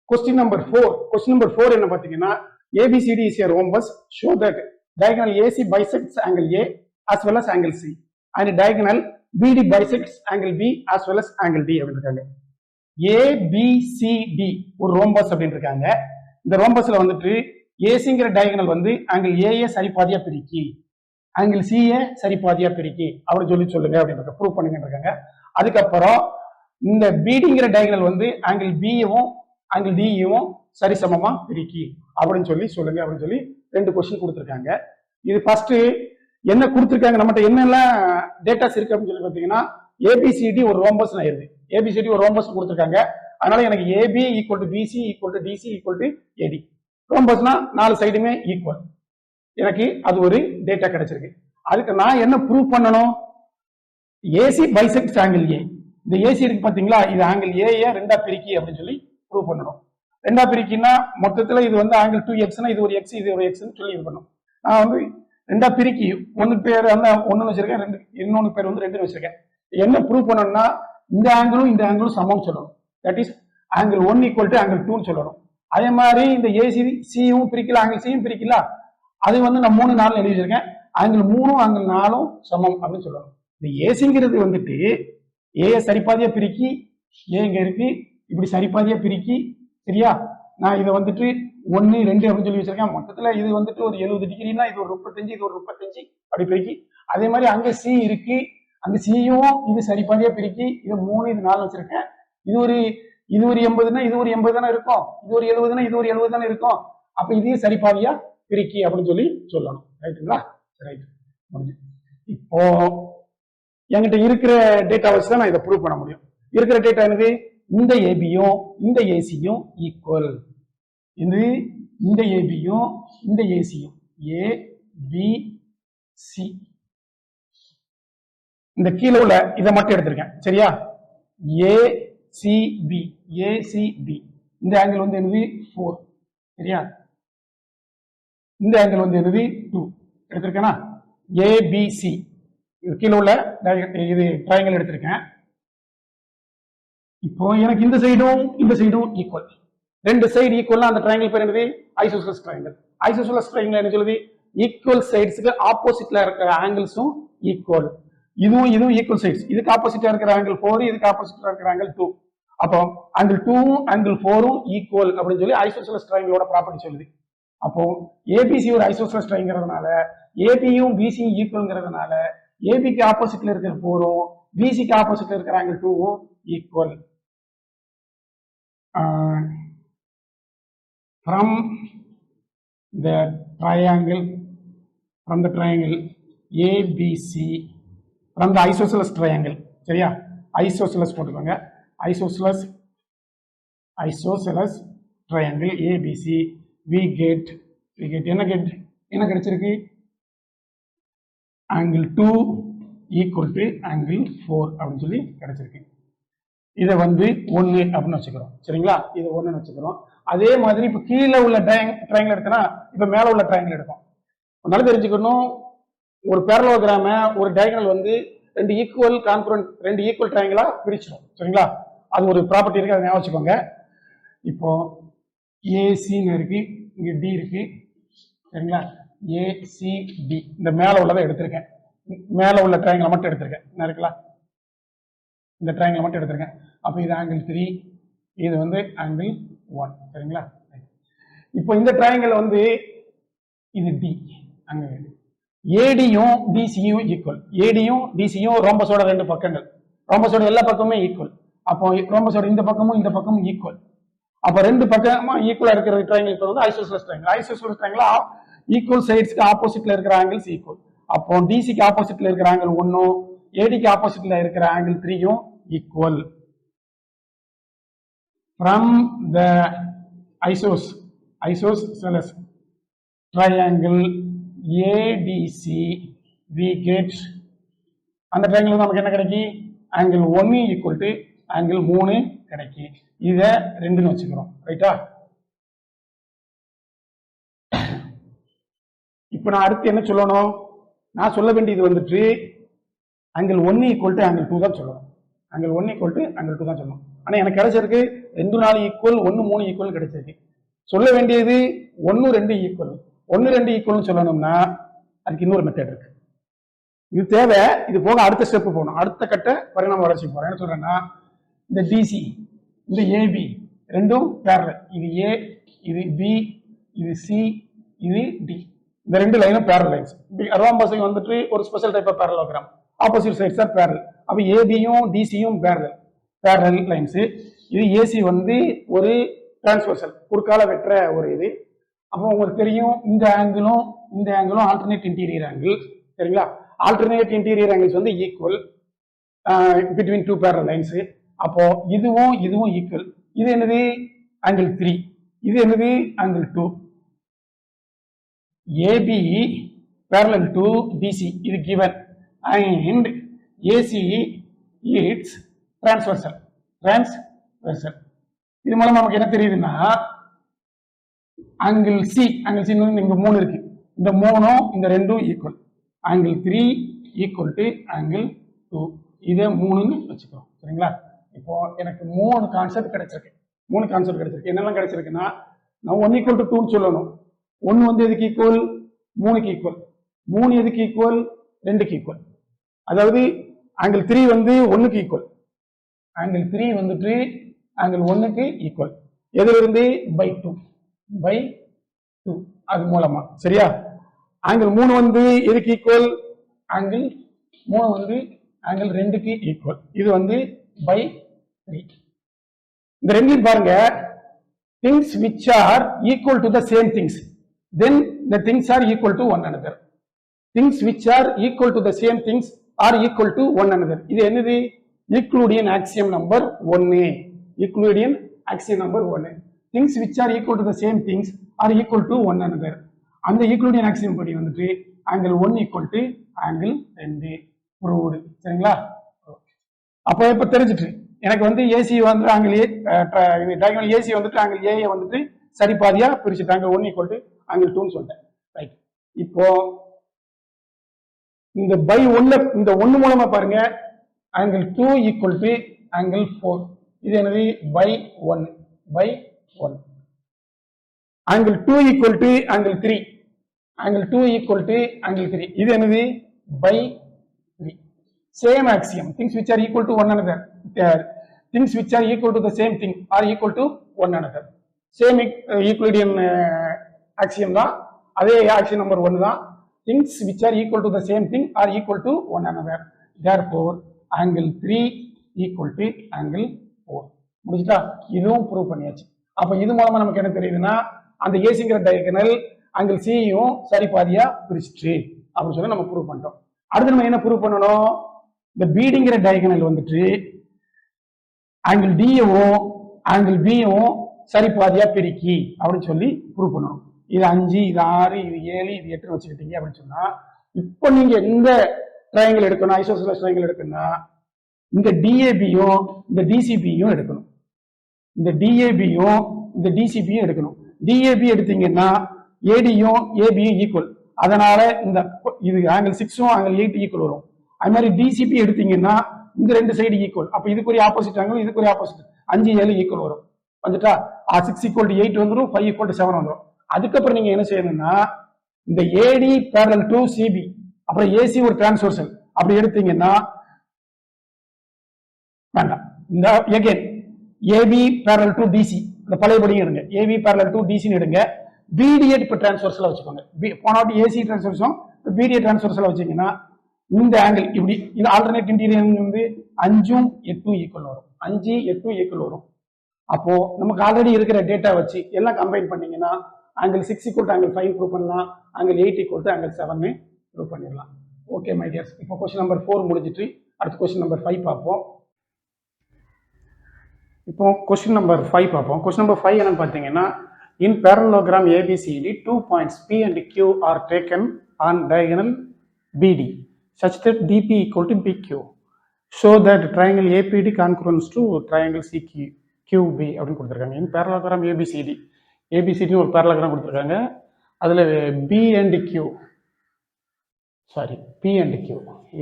Question number 4 என்ன பாத்தீங்கன்னா ABCD is a rhombus. Show that diagonal AC bisects angle A as well as angle C and diagonal BD bisects angle B as well as angle D அப்படின்னு இருக்காங்க. ABCD ஒரு rhombus அப்படின்னு இருக்காங்க. இந்த ரோம்பஸ்ல வந்துட்டு ஏசிங்கிற diagonal வந்து ஆங்கிள் ஏஏ சரிபாதியா பிரிக்கி, ஆங்கிள் சிஏ சரிபாதியா பிரிக்கி அப்படின்னு சொல்லுங்க அப்படின்னு ப்ரூவ் பண்ணுங்க இருக்காங்க. அதுக்கப்புறம் இந்த பிடிங்கிற டயகனல் வந்து ஆங்கிள் பியும் ஆங்கிள் டியும் சரிசமமா பிரிக்கி அப்படின்னு சொல்லுங்க அப்படின்னு சொல்லி 2 கொஸ்டின் கொடுத்துருக்காங்க. இது ஃபர்ஸ்ட் என்ன கொடுத்துருக்காங்க, நம்மகிட்ட என்னெல்லாம் டேட்டாஸ் இருக்கு அப்படின்னு சொல்லி பார்த்தீங்கன்னா ஏபிசிடி ஒரு ரோம்பஸ் ஆயிருது. ஏபிசிடி ஒரு ரோம்பஸ் கொடுத்துருக்காங்க. அதனால எனக்கு AB equal to BC equal to DC equal to AD. ரோம்பஸ்னா 4 சைடுமே ஈக்குவல். எனக்கு அது ஒரு டேட்டா கிடைச்சிருக்கு. அதுக்கு நான் என்ன ப்ரூவ் பண்ணணும், ஏசி பைசெக்ட்ஸ் ஆங்கிள் ஏ. இந்த ஏசி இருக்கு பாத்தீங்களா, இது ஆங்கிள் ஏஏ 2ஆ பிரிக்கி அப்படின்னு சொல்லி ப்ரூவ் பண்ணணும். 2ஆ பிரிக்கினா மொத்தத்துல இது வந்து ஆங்கிள் 2x, இது ஒரு எக்ஸ் இது ஒரு எக்ஸ் சொல்லி இது பண்ணும். நான் வந்து 2ஆ பிரிக்கி ஒன்னு பேர் வந்து 1 வச்சிருக்கேன், இன்னொன்னு பேர் வந்து 2 வச்சிருக்கேன். என்ன ப்ரூவ் பண்ணணும்னா இந்த ஆங்கிளும் சமம் சொல்லணும். That is angle 1 equal to angle 2 சொல்லணும். அதே மாதிரி இந்த ஏசி சியும் பிரிக்கல, ஆங்கிள் சியும் பிரிக்கல, அது வந்து நான் 3 4 எழுதி வச்சிருக்கேன். ஆங்கிள் 3 ஆங்கிள் 4 சமம் அப்படின்னு சொல்லணும். இந்த ஏசிங்கிறது வந்துட்டு ஏ சரிபாதியா பிரிக்கி, ஏ இங்க இருக்கு, இப்படி சரிபாதியா பிரிக்கி, சரியா? நான் இதை வந்துட்டு 1 2 அப்படின்னு சொல்லி வச்சிருக்கேன். மொத்தத்துல இது வந்துட்டு ஒரு 70 டிகிரினா இது ஒரு 35, இது ஒரு 35 அப்படி பிரிக்கி. அதே மாதிரி அங்க சி இருக்கு, அங்க சியும் இது சரிபாதியா பிரிக்கி, இது 3 இது 4 வச்சிருக்கேன். இது ஒரு 80னா இது ஒரு 80 தானே இருக்கும், இது ஒரு 70னா இது ஒரு 70 தானே இருக்கும். அப்ப இதையும் சரிபாதியா பிரிக்கி அப்படின்னு சொல்லணும். ரைட்டுங்களா? ரைட். இப்போ என்கிட்ட இருக்கிற டேட்டா வச்சு தான் நான் இதை ப்ரூவ் பண்ண முடியும். இருக்கிற டேட்டா என்னது, இந்த ஏபியும் இந்த ஏசியும் ஈக்குவல். இது இந்த ஏபியும் இந்த ஏசியும் ஏ பி சி. இந்த கீழே உள்ள இதை மட்டும் எடுத்திருக்கேன், சரியா? ACP ACP. இந்த ஆங்கிள் வந்து என்னது 4, சரியா? இந்த ஆங்கிள் வந்து என்னது 2 எடுத்திருக்கேனா? ஏபிசி கீழே உள்ள இது ட்ரையாங்கிள் எடுத்திருக்கேன். இப்போ எனக்கு இந்த சைடும் ஈக்குவல். 2 சைடு ஈக்குவல்னா அந்த ட்ரையாங்கிள் பேர் என்னது, ஐசோசெலஸ் ட்ரையாங்கிள். ஐசோசெலஸ் ட்ரையாங்கிள் என்ன சொல்லுது, ஈக்குவல் சைட்ஸ்க்கு ஆப்போசிட்ல இருக்கிற ஆங்கிள்ஸும் ஈக்குவல். இதுவும் ஈக்குவல் சைட்ஸ். இதுக்கு ஆப்போசிட்டா இருக்கிற ஆங்கிள் 4, இதுக்கு ஆப்போசிட்டா இருக்கிற ஆங்கிள் 2. அப்போ ஆங்கிள் 2ம் ஆங்கிள் 4ம் ஈக்குவல் அப்படின்னு சொல்லி ஐசோசெலஸ் ட்ரையாங்கிளோட ப்ராப்பர்ட்டி சொல்லுது. அப்போ ஏபிசி ஒரு ஐசோசெலஸ் ட்ரையாங்கிள்ங்கிறதுனால ஏபியும் பிசியும் ஈக்குவல்ங்கிறதுனால ஏபிக்கு ஆப்போசிட்ல இருக்கிற 4ம் பிசிக்கு ஆப்போசிட்ல இருக்கிற ஆங்கிள் 2ம் equal. from the triangle ABC, from the isosceles triangle, சரியா? ஐசோசெலஸ் போட்டுக்கோங்க. Isosceles triangle ABC, we get என்ன கிடைச்சிருக்கு, angle 2 equal to angle 4 அப்படின்னு சொல்லி கிடைச்சிருக்கு. இதை வந்து 1 அப்படின்னு வச்சுக்கிறோம், சரிங்களா? இது 1 வச்சுக்கிறோம். அதே மாதிரி இப்ப கீழே உள்ள ட்ரையாங்கிள் எடுத்தனா இப்ப மேல உள்ள ட்ரையாங்கிள் எடுக்கும். நல்லா தெரிஞ்சுக்கணும், ஒரு பேரலோகிராம ஒரு டயகனல் வந்து 2 ஈக்குவல் கான்குரண்ட் 2 ஈக்குவல் ட்ரையாங்கிளா பிரிச்சிடும், சரிங்களா? அது ஒரு ப்ராப்பர்ட்டி இருக்கு, அதை ஞாபகம் வச்சுக்கோங்க. இப்போ ஏசின்னு இருக்கு, இங்க டி இருக்கு, சரிங்களா? ஏசிடி இந்த மேல உள்ளதை எடுத்திருக்கேன். மேல உள்ள ட்ரையாங்கிளை மட்டும் எடுத்திருக்கேன், என்ன இருக்குல்ல, இந்த ட்ரையாங்கிளை மட்டும் எடுத்திருக்கேன். அப்ப இது ஆங்கிள் 3, இது வந்து ஆங்கிள் 1, சரிங்களா? இப்போ இந்த ட்ரையாங்கிள் வந்து இது டி, அங்க ஏடியும் டிசியும் ஈக்குவல். ஏடியும் டிசியும் ரோம்பஸோட 2 பக்கங்கள், ரோம்பஸோட எல்லா பக்கமுமே ஈக்குவல். அப்போ ரோம்பஸோட இந்த பக்கமும் ஈக்குவல். அப்ப 2 பக்கமா ஈக்குவலா இருக்கிற ட்ரையாங்கிள் வந்து isosceles triangle. Isosceles triangle equal சைட்ஸ்க்கு ஆப்போசிட்ல இருக்கிற ஆங்கிள்ஸ் ஈக்குவல். அப்போ டிசிக்கு ஆப்போசிட்ல இருக்கிற ஆங்கிள் 1ம் ஏடிக்கு ஆப்போசிட்ல இருக்கிற ஆங்கிள் 3யும் equal. From the isosceles triangle ADC we get, அந்த ட்ரையாங்கிள் நமக்கு என்ன கிடைக்கும், ஆங்கிள் 1 ஈக்குவல் டு ஆங்கிள் 3 கிடைக்கும். இத 2ன்னு வச்சுக்கிறோம், ரைட்டா? இப்ப நான் அடுத்து என்ன சொல்லணும், நான் சொல்ல வேண்டியது வந்துட்டு ஆங்கிள் 1 ஈக்குவல் டு ஆங்கிள் 2 தான் சொல்லணும். ஆங்கிள் 1 ஈக்குவல் டு ஆங்கிள் 2 தான் சொல்லணும். ஆனா எனக்கு கிடைச்சிருக்கு 2 4 ஈக்குவல் 1 3 ஈக்குவல் கிடைச்சிருக்கு. சொல்ல வேண்டியது 1 2 ஈக்குவல். 1 2 ஈக்குவல் சொல்லணும்னா அதுக்கு இன்னொரு மெத்தட் இருக்கு. இது தேவை. இது போக அடுத்த ஸ்டெப் போகணும். அடுத்த கட்ட பரிணாம வளர்ச்சி போறோம். என்ன சொல்றேன்னா, இந்த டிசி இந்த ஏபி ரெண்டும் பேரலல். இது ஏ, இது பி, இது சி, இது டி. இந்த ரெண்டு லைனும் பேரல் லைன்ஸ். ரோம்பஸுக்கு வந்துட்டு ஒரு special type of parallelogram. Opposite sides are parallel. அப்போ ஏபியும் டிசியும் பேரல் லைன்ஸ். இது ஏசி வந்து ஒரு டிரான்ஸ்வர்சல், குறுக்கால வெற்ற ஒரு இது. அப்போ உங்களுக்கு தெரியும் இந்த ஆங்கிளும் ஆல்டர்னேட் இன்டீரியர் ஆங்கிள். சரிங்களா? ஆல்டர்னேட் இன்டீரியர் ஆங்கிள்ஸ் வந்து equal between two parallel lines. அப்போ இதுவும் ஈக்குவல். இது என்னது? ஆங்கிள் 3. இது என்னது? Angle 2. AB parallel to BC இது given and AC its transversal. இது மூலம் நமக்கு என்ன தெரியுதுன்னா, ஆங்கிள் சி இங்க 3 இருக்கு. இந்த 3ம் இந்த 2ம் equal. Angle 3 equal to angle 2. இதை 3ன்னு வச்சுக்கிறோம். சரிங்களா? இப்போ எனக்கு 3 கான்செப்ட் கிடைச்சிருக்கு. என்னெல்லாம் கிடைச்சிருக்குன்னா, நான் 1 ஈக்குவல் டு 2ன்னு சொல்லணும். 1 வந்து எதுக்கு ஈக்குவல்? 3க்கு ஈக்குவல். 3 எதுக்கு ஈக்குவல்? 2க்கு ஈக்குவல். அதாவது ஆங்கிள் 3 வந்து 1க்கு ஈக்குவல். ஆங்கிள் 3 வந்துட்டு ஆங்கிள் 1க்கு ஈக்குவல். எதுல இருந்து? பை 2 அது மூலமா. சரியா? ஆங்கிள் 3 வந்து எதுக்கு ஈக்குவல்? ஆங்கிள் 3 வந்து ஆங்கிள் 2க்கு ஈக்குவல். இது வந்து பை 3. இந்த ரெண்டையும் பாருங்க. things which are equal to the same things, then the things are equal to one another. Things which are equal to the same things are equal to one another. இது என்னது? Euclidean axiom number 1. Euclidean axiom number 1. Things which are equal to the same things are equal to one another. அந்த Euclidean axiom படி வந்துட்டு angle 1 equal to angle 2 proved. சரிங்களா? அப்போ இப்ப தெரிஞ்சிட்டு எனக்கு வந்து ஏசி வந்து ஆங்கிள் ஏ, டயகனல் ஏசி வந்துட்டு ஆங்கிள் ஏ வந்துட்டு சரி பாதியா பிரிச்சுட்டு ஆங்கிள் 1 ஈக்குவல் டு ஆங்கிள் 2ன்னு சொல்லிட்டேன். ரைட். இப்போ இந்த பை 1 இந்த 1 மூலமா பாருங்க, ஆங்கிள் 2 ஈக்குவல் டு ஆங்கிள் 4. இது என்னது? By 1. Angle 2 equal to angle 3. Angle 2 equal to angle 3. இது என்னது? By 3. Same axiom. Things which are equal to one another. Things which are equal to the same thing are equal to one another. Same Euclidean axiom தான். அதே axiom number 1 தான். Things which are equal to the same thing are equal to one another. Therefore, angle 3 equal to angle 4. முடிஞ்சுட்டா? இதுவும் prove பண்ணியாச்சு. அப்ப இது மூலமா நமக்கு என்ன தெரியுதுன்னா, அந்த ஏசிங்கிற டயகனல் ஆங்கிள் சியும் சரி பாதியா பிரிச்சுட்டு அப்படின்னு சொல்லி நம்ம ப்ரூவ் பண்ணிட்டோம். அடுத்து நம்ம என்ன ப்ரூவ் பண்ணணும்? இந்த பிடிங்கிற டயகனல் வந்துட்டு ஆங்கிள் டியவும் ஆங்கிள் பியும் சரி பாதியா பிரிக்கி அப்படின்னு சொல்லி ப்ரூவ் பண்ணணும். இது 5, இது 6, இது 7, இது 8 வச்சுக்கிட்டீங்க அப்படின்னு சொன்னா, இப்போ நீங்க எந்த ட்ரையாங்கிள் எடுக்கணும்? ஐசோசெலஸ் ட்ரையாங்கிள் எடுக்கணும்னா இந்த டிஏபியும் இந்த டிசிபியும் எடுக்கணும். இந்த டிஏபியும் இந்த டிசிபியும் எடுக்கணும். டிஏபி எடுத்தீங்கன்னா ஏடியும் ஏபியும் ஈக்குவல். அதனால இந்த இது ஆங்கிள் 6ம் ஆங்கிள் 8 ஈக்குவல் வரும். அது மாதிரி டிசிபி எடுத்தீங்கன்னா இந்த ரெண்டு சைடு ஈக்குவல். அப்ப இதுக்கு ஒரு ஆப்போசிட் ஆங்கிள், இதுக்கு ஒரு ஆப்போசிட் 5 7 ஈக்குவல் வரும். வந்துட்டா 6 ஈக்குவல் டு 8 வந்துடும், 5 ஈக்குவல் டு 7 வந்துடும். அதுக்கப்புறம் நீங்க என்ன செய்யணும்னா, இந்த ஏடி பேரலல் டு சிபி, அப்புறம் ஏசி ஒரு டிரான்ஸ்வர்சல் அப்படி எடுத்தீங்கன்னா வேண்டாம். இந்த again AB parallel to DC இந்த பழையபடியும் எடுங்க. ஏபி பேரலல் டு டிசின்னு எடுங்க. பிடிஏ இப்ப டிரான்ஸ்வர்சலா வச்சுக்கோங்க. போனாட்டி ஏசி டிரான்ஸ்வர்சம் பிடிஏ டிரான்ஸ்வர்சலா வச்சீங்கன்னா இந்த ஆங்கிள் இப்படி இந்த ஆல்டர்னேட் இன்டீரியர் வந்து 5ம் 8ம் ஈக்குவல் வரும். 5 8 ஈக்குவல் வரும். அப்போ நமக்கு ஆல்ரெடி இருக்கிற டேட்டா வச்சு எல்லாம் கம்பைன் பண்ணீங்கன்னா angle 6 equal to angle 5 prove பண்ணலாம். Angle 8 equal to angle 7 prove பண்ணிடலாம். ஓகே மை டியர்ஸ், இப்போ கொஸ்டின் நம்பர் 4 முடிஞ்சிட்டு அடுத்த கொஸ்டின் நம்பர் 5 பார்ப்போம். இப்போ கொஸ்டின் நம்பர் 5 பார்ப்போம். கொஸ்டின் நம்பர் 5 என்னன்னு பார்த்தீங்கன்னா, in parallelogram ABCD 2 points P and Q are taken on diagonal BD such that DP equal to PQ. Show that triangle APD congruence to triangle CQB அப்படின்னு கொடுத்துருக்காங்க. in parallelogram ABCD ஒரு parallelogram கொடுத்துருக்காங்க. அதில் P and Q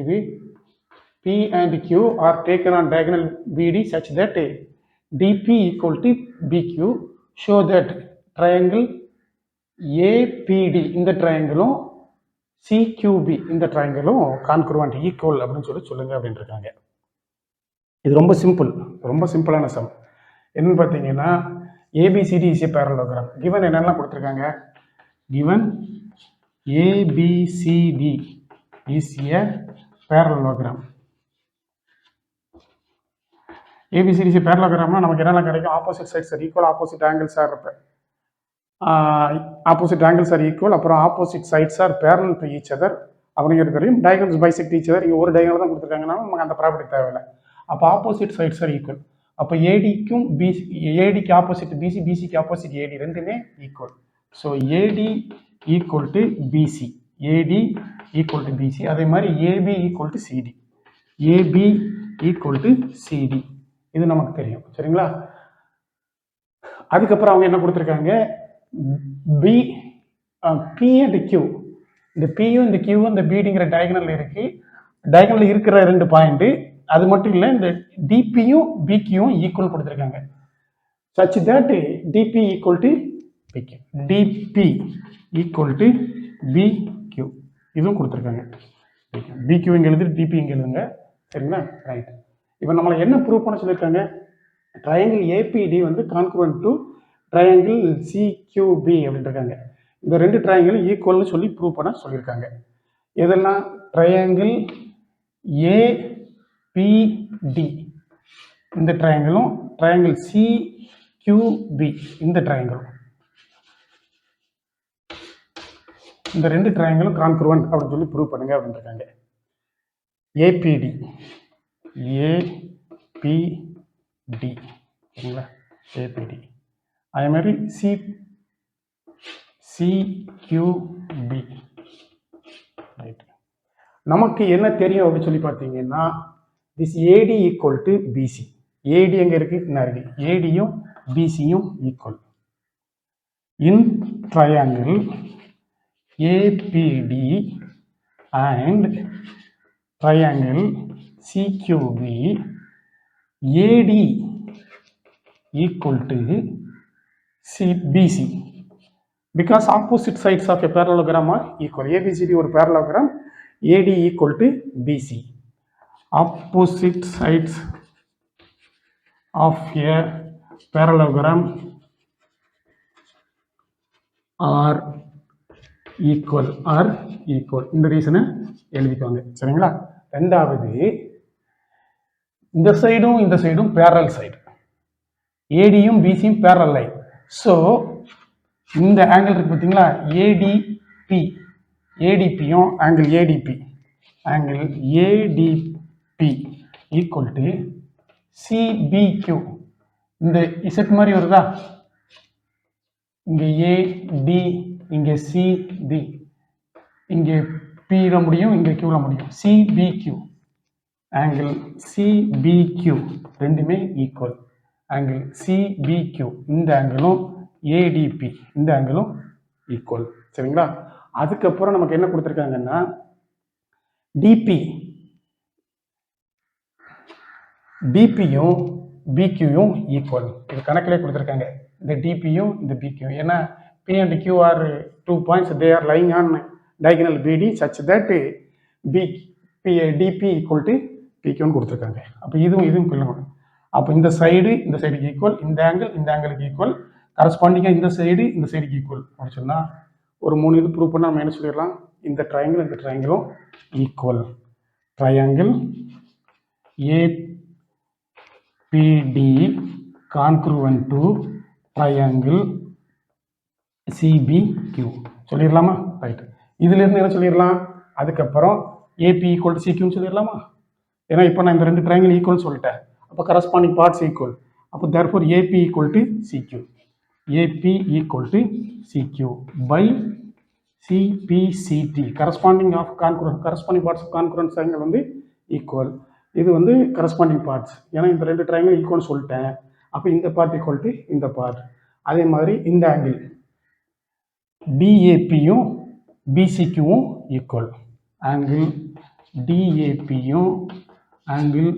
இது P and Q are taken on diagonal BD such that DP equal to BQ, show that triangle APD இந்த ட்ரையாங்கிளும் CQB இந்த ட்ரையாங்கிளும் congruent equal அப்படின்னு சொல்லுங்க அப்படின்னு இருக்காங்க. இது ரொம்ப சிம்பிளான சம். என்னன்னு பார்த்தீங்கன்னா ABCD is a parallelogram. given என்னெல்லாம் கொடுத்துருக்காங்க? given ABCD is a parallelogram. ABCD is a parallelogram நமக்கு என்னெல்லாம் கிடைக்கும்? Opposite sides are equal, opposite angles are equal, அப்புறம் opposite sides are parallel to each other அப்படிங்கிறது தெரியும். Diagonals bisect each other. இங்கே ஒரு டயகனல் தான் கொடுத்துருக்காங்கன்னா நமக்கு அந்த ப்ராப்பர்ட்டி தேவையில்லை. அப்போ ஆப்போசிட் சைட்ஸ் ஆர் ஈக்குவல். அப்போ ஏடிக்கும் ஏடிக்கு ஆப்போசிட் பிசி, பிசிக்கு ஆப்போசிட் ஏடி ரெண்டுமே equal. So AD equal to BC, AD equal to BC. அதே மாதிரி AB equal to CD, AB equal to CD. இது நமக்கு தெரியும். சரிங்களா? அதுக்கப்புறம் அவங்க என்ன கொடுத்துருக்காங்க? P and Q. இந்த பியும் இந்த கியூவும் இந்த பிடிங்கிற டயகனல் இருக்கு. டயகனல் இருக்கிற ரெண்டு பாயிண்ட். அது மட்டும் இல்லை, இந்த டிபியும் பிக்யூவும் ஈக்குவல் கொடுத்துருக்காங்க. Such that DP equal to PQ, DP equal to PQ இதுவும் கொடுத்துருக்காங்க. பிக்யூ இங்கே எழுதி, டிபி இங்கே எழுதுங்க. சரிங்களா? ரைட். இப்போ நம்மளை என்ன ப்ரூவ் பண்ண சொல்லியிருக்காங்க? ட்ரையாங்கிள் ஏபிடி வந்து கான்க்ருவன்ட் டு ட்ரையாங்கிள் சிக்யூபி அப்படின்னு இருக்காங்க. இந்த ரெண்டு ட்ரையாங்கிள் ஈக்குவல்னு சொல்லி ப்ரூவ் பண்ண சொல்லியிருக்காங்க. இதெல்லாம் ட்ரையாங்கிள் ஏபிடி இந்த ட்ரையாங்கிளும், ட்ரையாங்கிள் சிக்யூபி இந்த ட்ரையாங்கிளும், இந்த ரெண்டு ட்ரையாங்கிளும் கான்க்ருவன்ட் அப்படின்னு சொல்லி ப்ரூவ் பண்ணுங்க அப்படின்னு இருக்காங்க. ஏபிடி, ஏபிடி சரிங்களா? ஏபிடி அதே மாதிரி சிக்யூபி. ரைட். நமக்கு என்ன தெரியும் அப்படின்னு சொல்லி பார்த்தீங்கன்னா, this AD equal to BC. AD எங்க இருக்கு? என்ன இருக்கு? ஏடியும் பிசியும் equal. In triangle ABD and triangle CQB, AD equal to BC because opposite sides of a parallelogram are equal. ABCD ஒரு parallelogram, AD equal to BC. Opposite sides of a parallelogram are equal. இந்த ரீசனை எழுதிக்கோங்க. சரிங்களா? ரெண்டாவது, இந்த சைடும் இந்த சைடும் parallel side, ஏடியும் பிசியும் பேரல் லைன். ஸோ இந்த ஆங்கிள் இருக்கு பார்த்தீங்களா? ஏடிபி, ஏடிபியும் angle ADB, angle ADB equal to CBQ. இந்த இசட் மாதிரி வருதா? இங்கே ஏடி, இங்கே சிபி, இங்கே பில முடியும், இங்கே கியூல முடியும். சிபிக்யூ, ஆங்கிள் சிபிக்யூ ரெண்டுமே ஈக்குவல். ஆங்கிள் சிபிக்யூ இந்த ஆங்கிளும் ஏடிபி இந்த ஆங்கிளும் ஈக்குவல். சரிங்களா? அதுக்கப்புறம் நமக்கு என்ன கொடுத்துருக்காங்கன்னா, டிபியும் பிக்யூயும் ஈக்குவல். இது கணக்கிலே கொடுத்துருக்காங்க. இந்த டிபியும் இந்த பிக்யூ. ஏன்னா P and Q are 2 points, they are lying on diagonal BD such that DP equal to பிக்யூன்னு கொடுத்துருக்காங்க. அப்போ இதுவும் கொள்ளுங்க. அப்போ இந்த சைடுக்கு ஈக்குவல், இந்த ஆங்கிளுக்கு ஈக்குவல், கரஸ்பாண்டிங்காக இந்த சைடுக்கு ஈக்குவல் அப்படின்னு சொன்னால் ஒரு 3 இது ப்ரூவ் பண்ணால் நம்ம என்ன சொல்லிடலாம்? இந்த ட்ரையாங்கிளும் equal. Triangle ABD congruent to triangle CBQ சொல்லிடலாமா? ரைட். இதுலேருந்து என்ன சொல்லிடலாம்? அதுக்கப்புறம் ஏபி ஈக்குவல் டு சிக்யூன்னு சொல்லிடலாமா? ஏன்னா இப்போ நான் இந்த ரெண்டு ட்ரையாங்கிள் ஈக்குவல் சொல்லிட்டேன். அப்போ கரஸ்பாண்டிங் பார்ட்ஸ் ஈக்குவல். அப்போ therefore AB equal to CQ, AB equal to CQ by CPCT. Corresponding parts of congruent triangle வந்து ஈக்குவல். இது வந்து கரஸ்பாண்டிங் பார்ட்ஸ். ஏன்னா இந்த ரெண்டு ட்ரையாங்கிள் ஈக்குவல்னு சொல்லிட்டேன். அப்போ இந்த பார்ட் ஈக்குவல் டு இந்த பார்ட். அதே மாதிரி இந்த ஆங்கிள் டிஏபியும் பிசிக்யூவும் ஈக்குவல். ஆங்கிள் டிஏபியும் ஆங்கிள்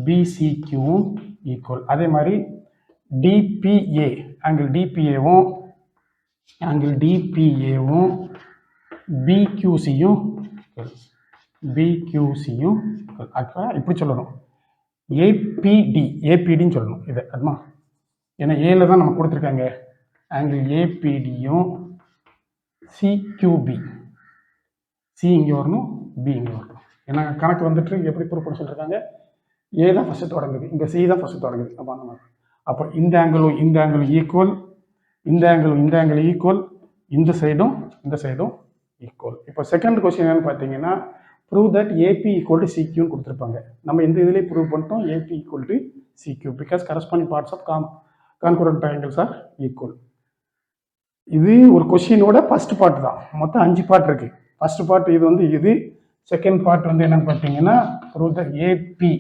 பிசிக்யூவும் ஈக்குவல். அதே மாதிரி டிபிஏ ஆங்கிள் டிபிஏவும் பிக்யூசியும் ஆக்சுவலாக இப்படி சொல்லணும், ஏபிடின்னு சொல்லணும் இதை. அதுமா ஏன்னா ஏல தான் நம்ம கொடுத்துருக்காங்க. ஆங்கிள் ஏபிடியும் சிக்யூபி, சி இங்கே வரணும், பி இங்கே வரணும். ஏன்னா கணக்கு வந்துட்டு எப்படி ப்ரூவ் பண்ண சொல்லியிருக்காங்க, ஏ தான் ஃபஸ்ட்டு தொடங்குது, இங்கே சி தான் ஃபஸ்ட்டு தொடங்குது. அப்போ இந்த ஆங்கிளும் ஈக்குவல், இந்த ஆங்கிள் ஈக்குவல், இந்த சைடும் ஈக்குவல். இப்போ செகண்ட் கொஸ்டின் என்னன்னு பார்த்தீங்கன்னா, prove that AB equal to சிக்யூன்னு கொடுத்துருப்பாங்க. நம்ம இந்த இதிலே ப்ரூவ் பண்ணிட்டோம், AB equal to CQ because corresponding parts of concurrent triangles are equal. இது ஒரு கொஸ்டினோட ஃபர்ஸ்ட் பார்ட் தான். மொத்தம் 5 பார்ட் இருக்கு. ஃபர்ஸ்ட் பார்ட் இது வந்து இது. செகண்ட் பார்ட் வந்து என்னன்னு பார்த்தீங்கன்னா, prove that AB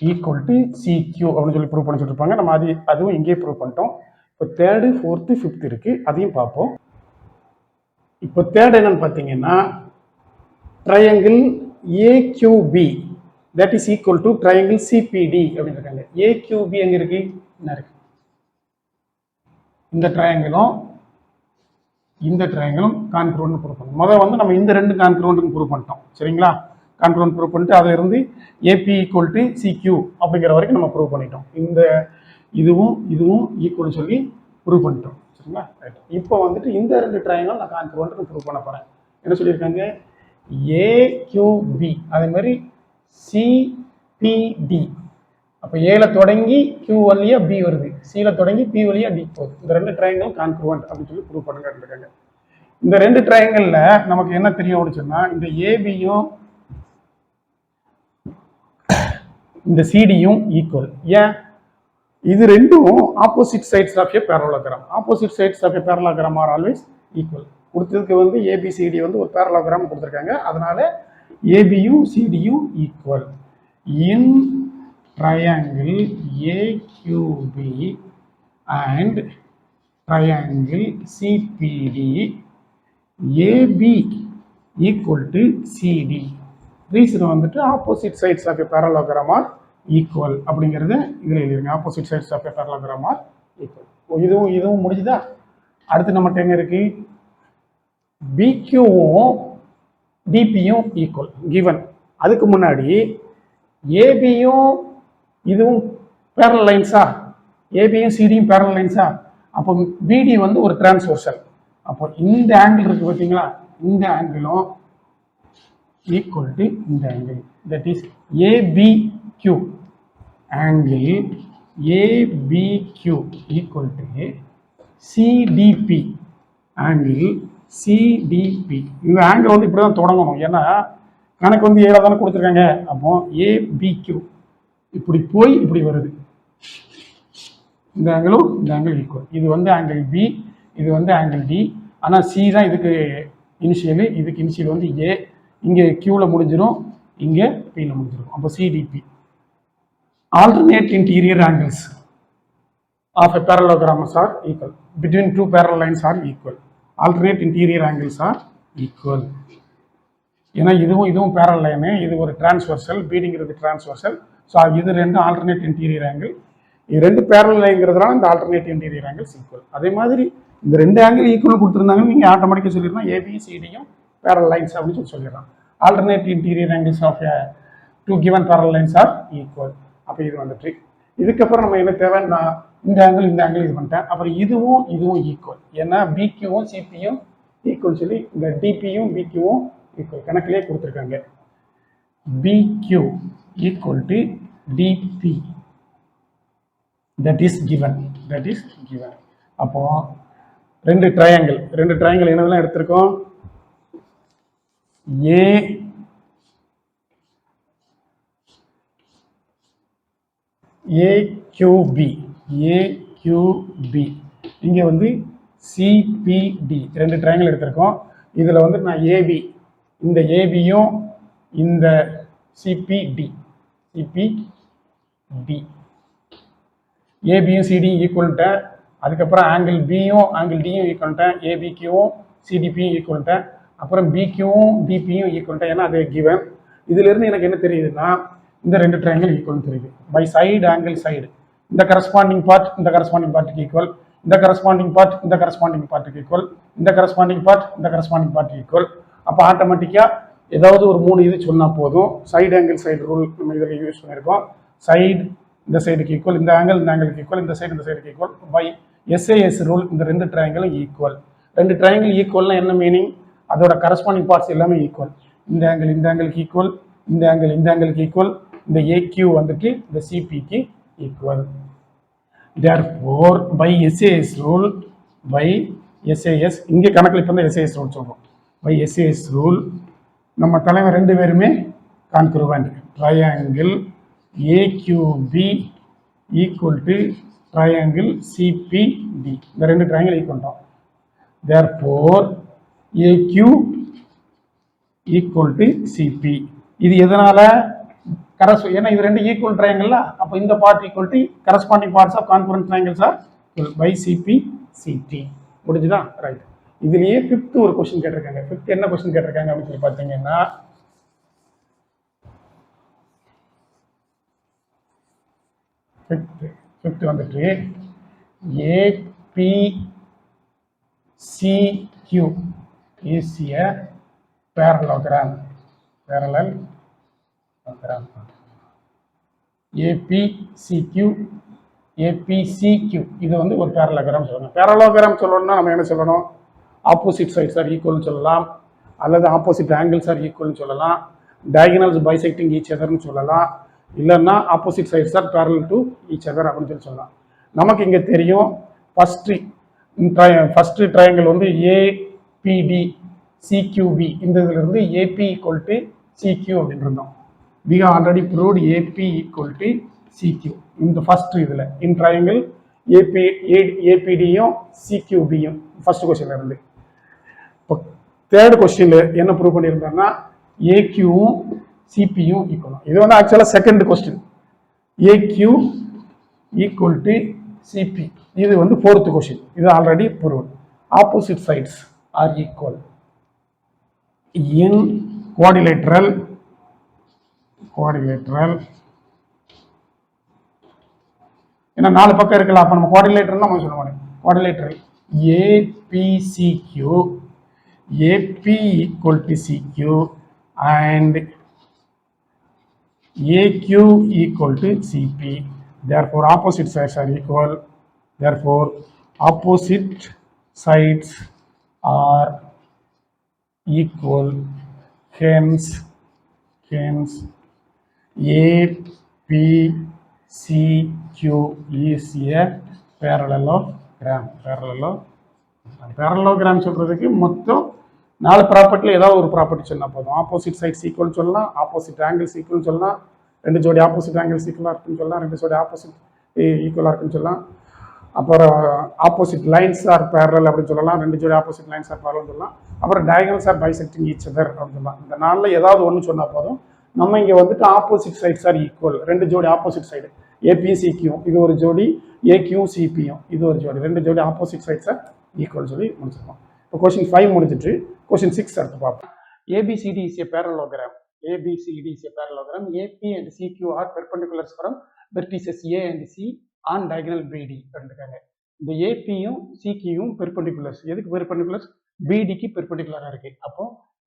equal to CQ அப்படின்னு சொல்லி ப்ரூவ் பண்ணி சொல்லியிருப்பாங்க. நம்ம அதுவும் இங்கேயே ப்ரூவ் பண்ணிட்டோம். இப்போ தேர்டு, ஃபோர்த்து, ஃபிஃப்த் இருக்கு, அதையும் பார்ப்போம். இப்போ தேர்ட் என்னன்னு பார்த்தீங்கன்னா, triangle AQB that is equal to triangle CPD அப்படின்னு இருக்காங்க. ஏக்யூபி எங்க இருக்கு? என்ன இருக்கு? இந்த ட்ரையாங்கிளும் கான்க்ரூவன்ட் ப்ரூவ் பண்ணணும். முதல்ல வந்து நம்ம இந்த 2 கான்க்ரூவன்ட் ப்ரூவ் பண்ணிட்டோம், சரிங்களா? கான்க்ரூவன்ட் ப்ரூவ் பண்ணிட்டு அதில் இருந்து ஏபி ஈக்குவல் டு சிக்யூ அப்படிங்கிற வரைக்கும் நம்ம ப்ரூவ் பண்ணிட்டோம். இந்த இதுவும் ஈக்குவல் சொல்லி ப்ரூவ் பண்ணிட்டோம், சரிங்களா? ரைட். இப்போ வந்துட்டு இந்த 2 ட்ரையாங்கிள் நான் கான்க்ரூவன்ட் ப்ரூவ் பண்ண போகிறேன். என்ன சொல்லியிருக்காங்க? ஏக்யூபி அதே மாதிரி சிபிடி. அப்போ ஏல தொடங்கி கியூ வழியா பி வருது, சில தொடங்கி பி வழியா டி போகுது. இந்த 2 ட்ரையாங்கிள் கான்க்ரூவன்ட் அப்படின்னு சொல்லி ப்ரூவ் பண்ணுங்க இருக்காங்க. இந்த 2 ட்ரையாங்கிள்ல நமக்கு என்ன தெரியும் அப்படின்னு சொன்னா, இந்த ஏபியும் இந்த சிடியும் ஈக்குவல். ஏன்? இது ரெண்டும் opposite sides of a parallelogram. Opposite sides of a parallelogram are always equal. கொடுத்ததுக்கு வந்து ஏபிசிடி வந்து ஒரு பேரலோகிராம் கொடுத்துருக்காங்க, அதனால ஏபியும் சிடியும் equal. In triangle AQB and triangle CPD, AB equal to CD. Reason வந்துட்டு opposite sides of a parallelogram are equal அப்படிங்கிறத இதில் எழுதிருங்க. opposite sides of a parallelogram are equal. இதுவும் முடிஞ்சுதா? அடுத்து நம்ம என்ன இருக்கு? BQவும் DPயும் ஈக்குவல் given. அதுக்கு முன்னாடி ஏபியும் இதுவும் பேரல் லைன்ஸா, ஏபியும் சிடியும் பேரல் லைன்ஸா, அப்போ பிடி வந்து ஒரு டிரான்ஸ்வர்சல். அப்போ இந்த ஆங்கிள் இருக்கு பார்த்தீங்களா, இந்த ஆங்கிளும் ஈக்குவல் டு இந்த angle, that is ABQ. Angle ABQ equal to CDP. Angle CDP. இந்த ஆங்கிள் வந்து இப்படி தான் தொடங்கணும், ஏன்னா கணக்கு வந்து 7 தானே கொடுத்துருக்காங்க. அப்போ ஏபிக்யூ இப்படி போய் இப்படி வருது. இந்த ஆங்கிள் ஈக்குவல். இது வந்து ஆங்கிள் பி, இது வந்து ஆங்கிள் டி. ஆனால் சி தான் இதுக்கு இனிஷியலு, இதுக்கு இனிஷியல் வந்து ஏ. இங்கே கியூவில் முடிஞ்சிடும், இங்கே பியில் முடிஞ்சிடும். அப்போ CDP. Alternate interior angles of a parallelograms are equal. Between 2 parallel lines are equal. Alternate interior angles are equal. ஏன்னா இதுவும் பேரல் லைனு, இது ஒரு டிரான்ஸ்வர்சல், பீடிங்கிறது டிரான்ஸ்வர்சல். ஸோ இது 2 ஆல்டர்னேட் இன்டீரியர் ஆங்கிள். இது 2 பேரல் லைன்ங்கிறதுனால இந்த ஆல்டர்னேட் இன்டீரியர் ஆங்கிள்ஸ் ஈக்குவல். அதே மாதிரி இந்த 2 ஆங்கிள் ஈக்குவல் கொடுத்துருந்தாங்கன்னு நீங்கள் ஆட்டோமேட்டிக்காக சொல்லிடலாம் ஏபி சிடியும் பேரல் லைன்ஸ் அப்படின்னு சொல்லிடலாம். Alternate interior angles of 2 given parallel lines are equal. அப்போ இது வந்துட்டு இதுக்கப்புறம் நம்ம என்ன தேவைன்னா, இந்த ஆங்கிள் இது பண்ணிட்டேன். அப்புறம் இதுவும் ஈக்குவல். ஏன்னா பிக்யூவும் சிபியும் ஈக்குவல் சொல்லி இந்த டிபியும் பிக்யூவும் ஈக்குவல் கணக்கிலே கொடுத்துருக்காங்க. PQ equal to DP, that is given. அப்போ 2 ட்ரையாங்கிள் என்னதெல்லாம் எடுத்திருக்கோம்? ஏக்யூபி, இங்கே வந்து சிபிடி 2 ட்ரையாங்கிள் எடுத்திருக்கோம். இதில் வந்து நான் ஏபி, இந்த ஏபியும் இந்த சிபிடி, ஏபியும் சிடியும் ஈக்குவல்ட்டேன். அதுக்கப்புறம் ஆங்கிள் பியும் ஆங்கிள் டியும் ஈக்குவல்ட்டேன். ஏபிக்யூவும் சிடிபியும் ஈக்குவல்ட்டேன். அப்புறம் பிக்யூவும் டிபியும் ஈக்குவல்ட்டேன், ஏன்னா அது கிவன். இதிலிருந்து எனக்கு என்ன தெரியுதுன்னா, இந்த 2 ட்ரையாங்கிள் ஈக்குவல் தெரியுது. பை சைடு ஆங்கிள் சைடு இந்த கரஸ்பாண்டிங் பார்ட் இந்த கரஸ்பாண்டிங் பார்ட்டுக்கு ஈக்குவல், இந்த கரஸ்பாண்டிங் பார்ட் இந்த கரஸ்பாண்டிங் பார்ட்டுக்கு ஈக்குவல், இந்த கரஸ்பாண்டிங் பார்ட் இந்த கரஸ்பாண்டிங் பார்ட்டுக்கு ஈக்குவல். அப்போ ஆட்டோமேட்டிக்காக ஏதாவது ஒரு 3 இது சொன்னால் போதும். சைடு ஆங்கிள் சைடு ரூல் நம்ம இதில் யூஸ் பண்ணியிருக்கோம். சைடு இந்த சைடுக்கு ஈக்குவல், இந்த ஆங்கிளுக்கு ஈக்குவல், இந்த சைடுக்கு ஈக்குவல் பை எஸ்ஏஎஸ் ரூல். இந்த 2 ட்ரையாங்கிளும் ஈக்குவல். 2 ட்ரையாங்கிள் ஈக்குவல்னா என்ன மீனிங்? அதோட கரஸ்பாண்டிங் பார்ட்ஸ் எல்லாமே ஈக்குவல். இந்த ஆங்கிளுக்கு ஈக்குவல், இந்த ஆங்கிளுக்கு ஈக்குவல், இந்த ஏக்யூ வந்துட்டு இந்த சிபிக்கு equal. therefore by SAS rule, by SAS இங்கே கணக்கில் இப்போ SAS ரூல் சொல்றோம். by SAS rule நம்ம தலைவர் 2 பேருமே congruent. Triangle AQB equal to triangle CPD. இந்த 2 ட்ரையாங்கிள் ஈக்குவல் தான். therefore AQ equal to CP. இது எதனால? ஏன்னா இது 2 ஈக்குவல் ட்ரையாங்கிள். அப்போ இந்த part equal to corresponding parts of concurrent triangles are by CP CT. முடிஞ்சுதா? ரைட். இதுலயே 5th ஒரு கொஸ்டின் கேட்டிருக்காங்க. 5th என்ன கொஸ்டின் கேட்டிருக்காங்க அப்படின்னு சொல்லி பார்த்தீங்கன்னா, ஃபிஃப்த் வந்துட்டு APCQ is a parallelogram. APCQ இது வந்து ஒரு parallelogram சொல்லணும். parallelogram சொல்லணும்னா நம்ம என்ன சொல்லணும்? ஆப்போசிட் சைட்ஸ் ஆர் ஈக்குவல்னு சொல்லலாம், அல்லது ஆப்போசிட் ஆங்கிள்ஸ் ஆர் ஈக்குவல்னு சொல்லலாம், டயகனல்ஸ் பைசெக்டிங் ஈச் அதர்னு சொல்லலாம், இல்லைன்னா opposite sides are parallel to each other அப்படின்னு சொல்லலாம். நமக்கு இங்கே தெரியும் ஃபர்ஸ்ட் ட்ரையாங்கிள் வந்து APD CQB. இந்த இதுல இருந்து AP ஈக்குவல் டு CQ அப்படின்னு இருந்தோம். we have already proved AP equal to CQ இந்த ஃபர்ஸ்ட் இதுல in triangle APD-யும் CQB-யும் ஃபர்ஸ்ட் கொஸ்டின்ல இருந்து. இப்போ தேர்ட் கொஸ்டின்ல என்ன ப்ரூவ் பண்ணியிருந்தாருன்னா AQ-வும் CP-யும் ஈக்குவல். இது வந்து ஆக்சுவலா second question. AQ equal to CP. இது வந்து ஃபோர்த் கொஸ்டின். இது already proved. Opposite sides are equal in quadrilateral ஏன்னா 4 பக்கம் இருக்கலாம். அப்ப நம்ம குவாட்ரிலேட்டரல் நம்ம சொல்ல முடியும். Quadrilateral APCQ AP equal to CQ and AQ equal to CP. Therefore opposite sides are equal. Therefore opposite sides are equal. Hence APCQ is a parallelogram. Parallelogram சொல்றதுக்கு மொத்தம் 4 ப்ராப்பர்ட்டில ஏதாவது ஒரு ப்ராப்பர்ட்டி சொன்னா போதும். ஆப்போசிட் சைட்ஸ் ஈக்குவல் சொல்லலாம், opposite angles equal சொல்லலாம், 2 ஜோடி opposite angles ஈக்குவலா இருக்குன்னு சொல்லலாம், 2 ஜோடி ஆப்போசிட் ஈக்குவலா இருக்குன்னு சொல்லலாம், அப்புறம் ஆப்போசிட் லைன்ஸ் ஆர் பேரலல் அப்படின்னு சொல்லலாம், 2 ஜோடி ஆப்போசிட் லைன்ஸ் ஆர் பேரலல் சொல்லலாம், அப்புறம் diagonals are bisecting each other அப்படின்னு சொல்லலாம். இந்த 4ல ஏதாவது ஒன்று சொன்னா போதும். நம்ம இங்க வந்துட்டு ஆப்போசிட் சைட்ஸ் ஆர் ஈக்குவல், 2 ஜோடி ஆப்போசிட் சைடு APCQ இது ஒரு ஜோடி, AQCPயும் இது ஒரு ஜோடி, 2 ஜோடி ஆப்போசிட் சைட்ஸ் ஆர் ஈக்குவல் சொல்லி முடிச்சிருக்கோம். இப்போ கொஸ்டின் 5 முடிஞ்சிட்டு கொஸ்டின் 6 அடுத்து பார்ப்போம். ABCD is a parallelogram. ABCD is a parallelogram. AP and CQ are perpendiculars from vertices A and C on diagonal BD அப்படின்றாங்க. இந்த APயும் CQயும் பெர்பெண்டிகுலர்ஸ். எதுக்கு பெர்பெண்டிகுலர்ஸ்? BDக்கு பெர்பெண்டிகுலரா இருக்கு. அப்போ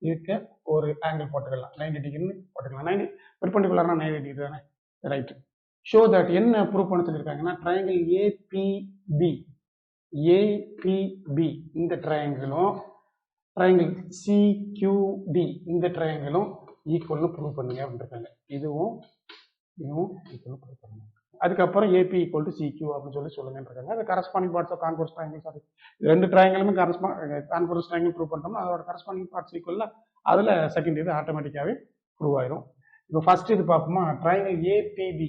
இதுக்கு ஒரு ஆங்கிள் போட்டுக்கலாம், 90 டிகிரின்னு போட்டுக்கலாம். 90 பெர்பெண்டிகுலர்னா 90 டிகிரி தானே? ரைட். ஷோ தட் என்ன ப்ரூவ் பண்ண சொல்லியிருக்காங்கன்னா ட்ரையாங்கிள் APB இந்த ட்ரையாங்கிளும் ட்ரையாங்கிள் CQD இந்த ட்ரையாங்கிளும் ஈக்குவல்னு ப்ரூவ் பண்ணுங்க அப்படின்றாங்க. இதுவும் ஈக்குவல் ப்ரூவ் பண்ணுங்க. அதுக்கப்புறம் AP ஈக்குவல் டு CQ அப்படின்னு சொல்லுங்கன்றாங்க. அது corresponding parts of converse triangle. Sorry, 2 ட்ரையாங்கிளுமே கான்வெர்ஸ் ட்ரையாங்கிள் ப்ரூவ் பண்ணிட்டோம்னா அதோட கரஸ்பாண்டிங் பார்ட்ஸ் ஈக்குவல்ல அதுல செகண்ட் இது ஆட்டோமேட்டிக்காவே ப்ரூவ் ஆயிரும். இப்போ ஃபர்ஸ்ட் இது பார்ப்போமா? ட்ரையாங்கிள் APB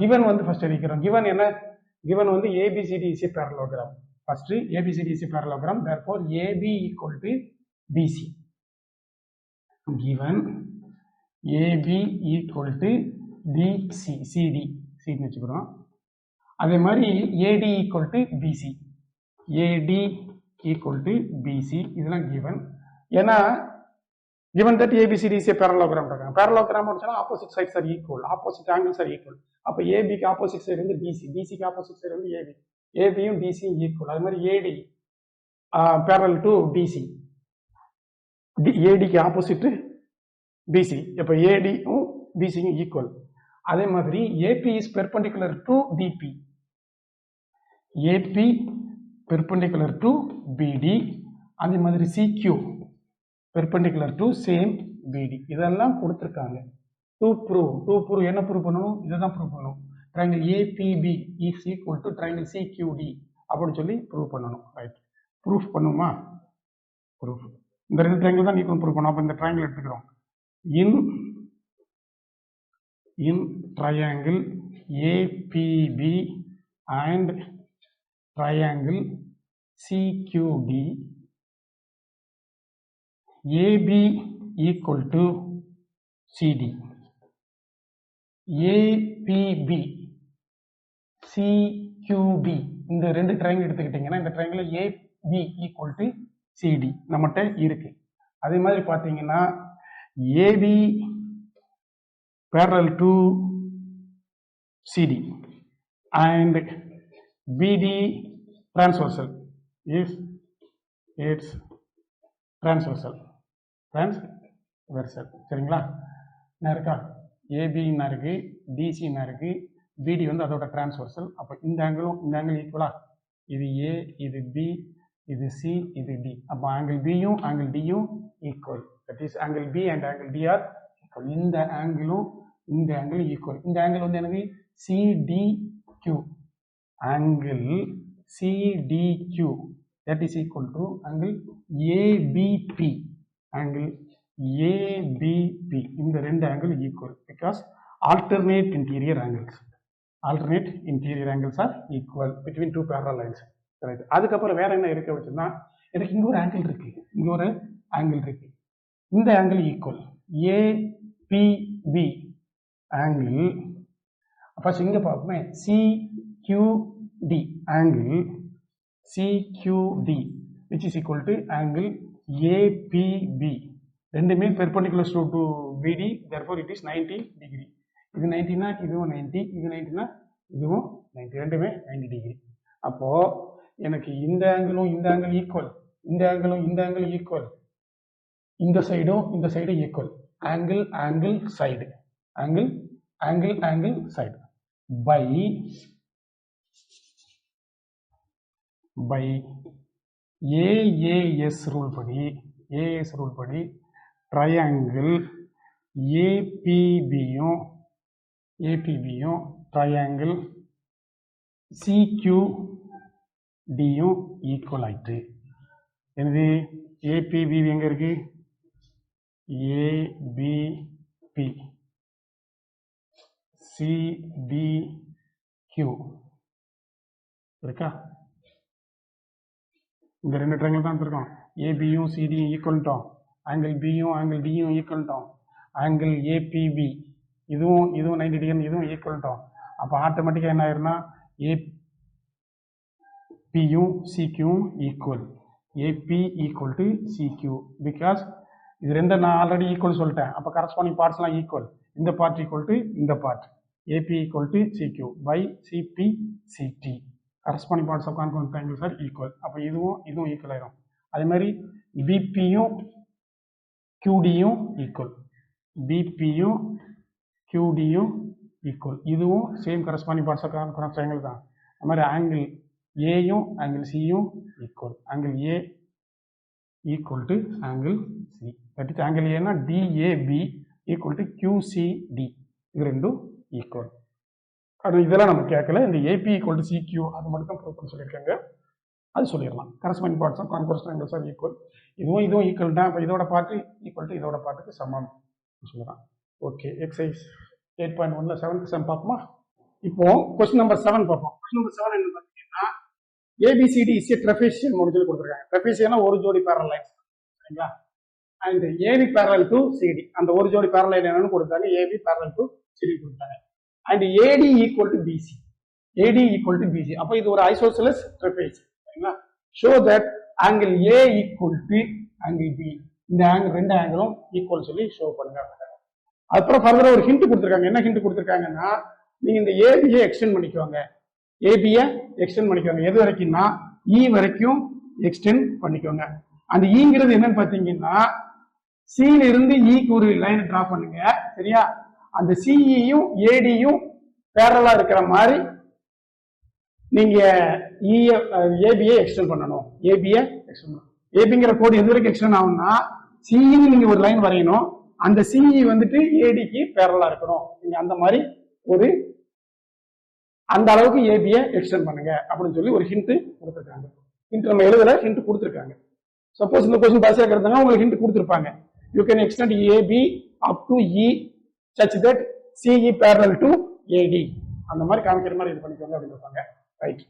கிவன் வந்து ஃபர்ஸ்ட் எடுக்கிறோம். கிவன் என்ன? given வந்து ABCD is a parallelogram. First ABCD is a parallelogram. Therefore AB equal to BC. Given AB equal to BC, CD வச்சுக்கிறோம். அதே மாதிரி AD equal to BC, AD equal to BC இதெல்லாம் given. ஏன்னா given that ABCD is a parallelogram. Parallelogram அப்படின்னா opposite sides are equal, opposite angles are equal. அப்போ ஏபிக்கு opposite side வந்து DC, டிசிக்கு ஆப்போசிட் சைடு வந்து ஏபி, ஏபியும் டிசியும் ஈக்குவல். அது மாதிரி ஏடி பேரல் டு டிசி, ஏடிக்கு ஆப்போசிட் பிசி, இப்போ ஏடியும் பிசியும் ஈக்குவல். அதே மாதிரி AB is perpendicular to DB, AB perpendicular to BD. அதே மாதிரி சிக்யூ பெர்பெண்டிகுலர் டு சேம் பிடி. இதெல்லாம் கொடுத்துருக்காங்க. டு ப்ரூவ் என்ன ப்ரூவ் பண்ணணும்? இதை தான் ப்ரூவ் பண்ணணும். Triangle ABB is equal to triangle CQD அப்படின்னு சொல்லி ப்ரூவ் பண்ணணும். ரைட், ப்ரூஃப் பண்ணுமா? ப்ரூஃப் இந்த ரெண்டு ட்ரையாங்கிள் தான் நீக்கும் ப்ரூவ் பண்ணணும். அப்போ இந்த ட்ரையாங்கிள் எடுத்துக்கிறோம். in triangle APB and triangle CQD, AB equal to CD, APB CQB இந்த ரெண்டு ட்ரையாங்கிள் எடுத்துக்கிட்டீங்கன்னா இந்த triangle AB equal to CD நம்மகிட்ட இருக்கு. அதே மாதிரி பார்த்தீங்கன்னா AB parallel to CD and BD transversal is its transversal சரிங்களா? என்ன இருக்கா? ஏபின்னா இருக்கு, டிசின்னா இருக்கு, பிடி வந்து அதோட டிரான்ஸ்வர்சல். அப்போ இந்த ஆங்கிளும் இந்த ஆங்கிள் ஈக்குவலா? இது ஏ, இது பி, இது சி, இது டி. அப்போ ஆங்கிள் பியும் ஆங்கிள் டியும் equal. That is angle B and angle D are equal. இந்த ஆங்கிளும் இந்த ஆங்கிள் ஈக்குவல். இந்த ஆங்கிள் வந்து எனக்கு CDQ, angle CDQ that is equal to angle ABP, angle ABP. இந்த ரெண்டு angle equal because alternate interior angles are equal between two parallel lines. அதுக்கப்புறம் வேற என்ன இருக்க வச்சுன்னா எனக்கு இங்க ஒரு ஆங்கிள் இருக்கு, இங்க ஒரு ஆங்கிள் இருக்கு. இந்த ஆங்கிள் ஈக்குவல் APB ஆங்கிள். அப்ப இங்க பார்ப்போமே CQD angle CQD which is equal to angle APB. ரெண்டுமே perpendicular to BD, therefore it is 90 degree. இது 90 னா இதுவும் 90, இது 90 னா இதுவும் 90, ரெண்டுமே 90 டிகிரி. அப்போ எனக்கு இந்த ஆங்கிளும் இந்த ஆங்கிள் ஈக்குவல், இந்த ஆங்கிளும் இந்த ஆங்கிள் ஈக்குவல், இந்த சைடும் equal. Angle side by AAS rule படி ட்ரையாங்கிள் APBயும் ட்ரையாங்கிள் CQDயும் ஈக்குவல் ஆயிட்டு. எனவே APB எங்க இருக்கு? ABP CDQ இருக்கா? இந்த ரெண்டு ட்ரையாங்கிள் தான் இருக்கோம். ஏபியும் சிடியும் ஈக்குவல்ட்டோம், ஆங்கிள் பியும் ஆங்கிள் டியும் ஈக்குவல்ட்டோம், ஆங்கிள் ஏபிபி இதுவும் 90 டிகிரி, இதுவும் ஈக்குவல்ட்டோம். அப்போ ஆட்டோமேட்டிக்காக என்ன ஆயிருன்னா ஏபியும் சிக்யூவும் equal. AB equal to CQ because இது ரெண்டு நான் ஆல்ரெடி ஈக்குவல் சொல்லிட்டேன். அப்போ கரஸ்பாண்டிங் பார்ட்ஸ்லாம் ஈக்குவல். இந்த பார்ட் ஈக்குவல் டு இந்த part. AB equal to CQ by CB CD. corresponding parts of congruent triangles are equal. அப்போ இதுவும் ஈக்குவல் ஆயிரும். அதே மாதிரி பிபியும் QDயும் ஈக்குவல், பிபியும் QDயும் ஈக்குவல். இதுவும் same corresponding parts of congruent triangle தான். அது மாதிரி ஆங்கிள் ஏயும் ஆங்கிள் சியும் equal. Angle A equal to angle C. That is angle ஏன்னா DAB ஈக்குவல் டு QCD. இது ரெண்டும் ஈக்குவல். அது இதெல்லாம் நம்ம கேட்கல. இந்த AP ஈக்குவல் டு CQ அது மட்டும் தான் ப்ரூவ் பண்ண சொல்லியிருக்காங்க. அது சொல்லிடலாம். Corresponding parts of concourse triangles are equal. இதுவும் ஈக்குவல் தான். இப்போ இதோட பார்ட்டு ஈக்குவல் டு இதோட பார்ட்டுக்கு சமம் சொல்லலாம். ஓகே, எக்ஸசைஸ் 8.1ல 7th சம் பார்ப்போமா? இப்போ கொஸ்டின் நம்பர் 7 பார்ப்போம். கொஸ்டின் நம்பர் 7 என்ன பார்த்தீங்கன்னா ABCD இஸ் ஏ ட்ரெபேசியன் சொல்லி கொடுத்துருக்காங்க. ட்ரெபேசியனா ஒரு ஜோடி பேரல் லைன்ஸ், சரிங்களா? And AB parallel to CD, அந்த ஒரு ஜோடி பேரல் லைன் என்னன்னு கொடுத்தாங்க? AB பேரல் டு CD கொடுத்தாங்க. and AD equal to BC. அப்போ இது ஒரு ஐசோசெலஸ் ட்ரெபேஸ், சரிங்களா? show that angle A equal to angle B. இந்த ஆங்கிள் ரெண்டு ஆங்கிளும் ஈக்குவல் சொல்லி ஷோ பண்ணுங்க. அப்புறம் ஃபர்தரா ஒரு ஹிண்ட் கொடுத்துருக்காங்க. என்ன ஹிண்ட் கொடுத்துருக்காங்கன்னா நீங்க இந்த ஏபியை எக்ஸ்டெண்ட் பண்ணிக்குவாங்க. ஏபியை எக்ஸ்டெண்ட் பண்ணிக்குவாங்க எது வரைக்கும்னா இ வரைக்கும் எக்ஸ்டெண்ட் பண்ணிக்கோங்க. அந்த ஈங்கிறது என்னன்னு பாத்தீங்கன்னா சில இருந்து ஈக்கு ஒரு லைன் டிரா பண்ணுங்க. சரியா? அந்த சிஇயும் ஏடியும் பேரலா இருக்கிற மாதிரி நீங்க ஏபியை எக்ஸ்டெண்ட் பண்ணணும். ஏபியை எக்ஸ்டெண்ட் பண்ணணும். ஏபிங்கிற கோடு எது வரைக்கும் எக்ஸ்டெண்ட் ஆகும்னா சிஇன்னு நீங்க ஒரு லைன் வரையணும். அந்த சிஇ வந்துட்டு ஏடிக்கு பேரலா இருக்கணும். நீங்க அந்த மாதிரி ஒரு அந்த அளவுக்கு ஏபியை எக்ஸ்டெண்ட் பண்ணுங்க அப்படின்னு சொல்லி ஒரு ஹிண்ட் கொடுத்துருக்காங்க. ஹிண்ட் நம்ம எழுதல, ஹிண்ட் கொடுத்துருக்காங்க. சப்போஸ் இந்த கொஸ்டின் பாஸ் ஆகிறதுனா உங்களுக்கு ஹிண்ட் கொடுத்துருப்பாங்க. You can extend AB up to E such that CE parallel to AD. அந்த மாதிரி காமிக்கிற மாதிரி இது பண்ணிக்கோங்க அப்படின்னு இருப்பாங்க. ரைட்.